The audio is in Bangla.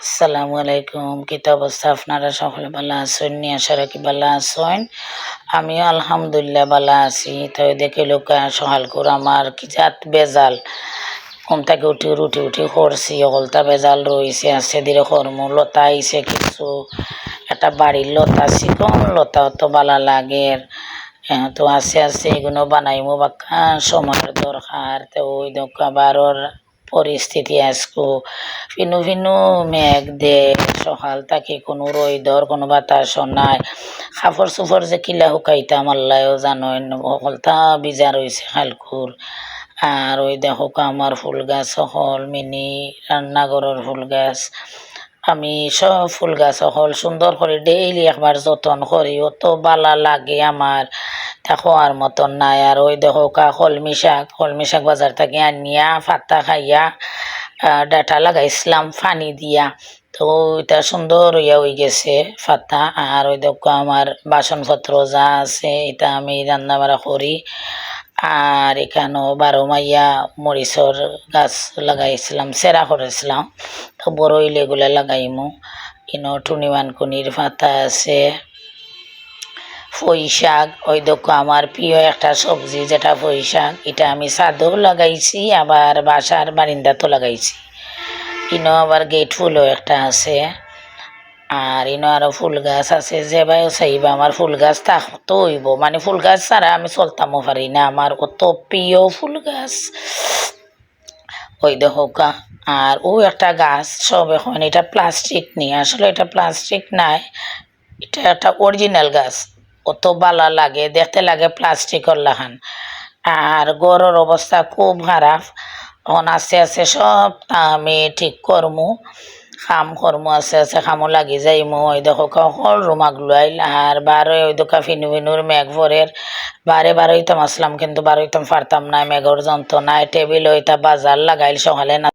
আসসালামু আলাইকুম। কি তো অবস্থা? আপনারা সকলে ভালো আছেন নি? আশা রাখি ভালো আছেন। আমিও আলহামদুলিল্লাহ ভালো আছি। তো দেখে লোক সকাল করে আমার কি জাত বেজাল ঘুম থেকে উঠি করছি অগলতা বেজাল রয়েছে আছে ধীরে কর্ম লতা আইছে কিছু একটা বাড়ির লতা চিকন লতা অত ভালো লাগে তো আছে এগুলো বানাইমু বাক্কা সময়ের দরকার তো ওই দেখ আবার ওর পরিস্থিতি আজকু ভিন্ন ভিন্ন মেঘ দে সকাল থাকি কোনো রইদর কোনো বাতাস নাই কাপড় চোপড় যে কিলা শুকাইতাম আল্লাহও জানেন সকলতা বিজা রয়েছে খালকুর আর ওই দেখো আমার ফুল গাছ সকল মিনি রান্নাঘরের ফুল গাছ আমি সব ফুল গাছ সকল সুন্দর করে ডেইলি একবার যত্ন করি অত বালা লাগে আমার তা খোয়ার মতন নাই আর ওই দেখো কলমি শাক বাজার থেকে আনিয়া ফাত্তা খাইয়া ডাটা লাগাইছিলাম পানি দিয়া তো ওইটা সুন্দর হইয়া হয়ে গেছে ফাত্তা আর ওই দেখো আমার বাসনপত্র যা আছে এটা আমি রান্না বাড়া করি আর এখানেও 12 মাইয়া মরিচর গাছ লাগাইছিলাম সেরা করেছিলাম তো বড় হইলে এগুলো লাগাইমু টুনিমান কুনির পাতা আছে পুঁই শাক ওই দেখো আমার প্রিয় একটা সবজি যেটা পুঁই শাক এটা আমি ছাদেও লাগাইছি আবার বাসার বারিন্দাতেও লাগাইছি আবার গেট ফুলও একটা আছে আর আরো ফুল গাছ আছে যে ভাই চাইবা আমার ফুল গাছ থাকতো হইব মানে ফুল গাছ ছাড়া আমি চলতামও পারি না আমার কত প্রিয় ফুল গাছ ওই দেখো আর ও একটা গাছ সব এখন এটা প্লাস্টিক নিয়ে আসলে এটা প্লাস্টিক নাই এটা একটা অরিজিনাল গাছ অত ভালো লাগে দেখতে লাগে প্লাস্টিকের লাহান আর গড়ের অবস্থা খুব খারাপ এখন আস্তে সব আমি ঠিক করমু কর্ম আছে খামো লাগি যাইমু ওই দেখো সকল রুমাগুলো আইল আর বারে ওই দোকা ফিনুর মেঘ ভরের বারে হইতাম আসলাম কিন্তু বারে হইতাম পারতাম না মেঘর যন্ত্রণায় টেবিল হইতা বাজার লাগাইল সকালে না